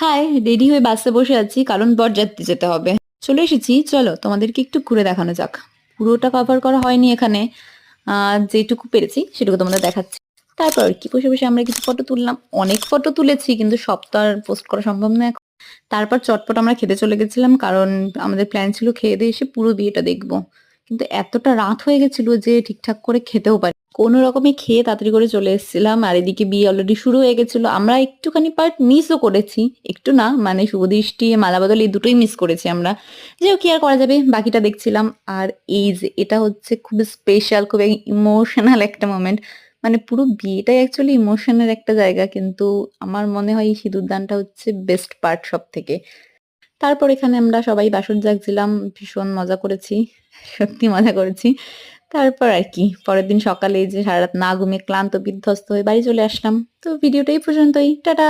High, ready হয়ে বাসে বসে আছি কারণ বরযাত্রী যেতে হবে। চলে এসেছি, চলো তোমাদেরকে একটু ঘুরে দেখানো যাক। পুরোটা কভার করা হয়নি এখানে, যেটুকু পেরেছি সেটুকু তোমাদের দেখাচ্ছি। তারপর আর কি, বসে বসে আমরা কিছু ফটো তুললাম, অনেক ফটো তুলেছি কিন্তু সব তো আর পোস্ট করা সম্ভব না এখন। তারপর চটপট আমরা খেতে চলে গেছিলাম কারণ আমাদের প্ল্যান ছিল খেয়ে দিয়ে এসে পুরো বিয়েটা দেখবো। কিন্তু এতটা রাত হয়ে গেছিল যে ঠিকঠাক করে খেতেও পারি, কোনো রকমে খেয়ে তাড়াতাড়ি করে চলে এসেছিলাম। আর এদিকে বিয়ে অলরেডি শুরু হয়ে গেছিল, আমরা একটুখানি পার্ট মিসও করেছি। একটু না, মানে শুভদৃষ্টি মালা বদল এই দুটোই মিস করেছি আমরা। যে কি আর করা যাবে, বাকিটা দেখছিলাম। আর এই যে এটা হচ্ছে খুব স্পেশাল, খুব ইমোশনাল একটা মোমেন্ট। মানে পুরো বিয়েটাই অ্যাকচুয়ালি ইমোশনের একটা জায়গা, কিন্তু আমার মনে হয় এই সিঁদুরদানটা হচ্ছে বেস্ট পার্ট সব থেকে। তারপর এখানে আমরা সবাই বাসর জাগছিলাম, ভীষণ মজা করেছি, সত্যি মজা করেছি। তারপর আর কি, পরের দিন সকালে এই যে সারা রাত না ঘুমিয়ে ক্লান্ত বিধ্বস্ত হয়ে বাড়ি চলে আসলাম। তো ভিডিওটা এই পর্যন্তই, টাটা।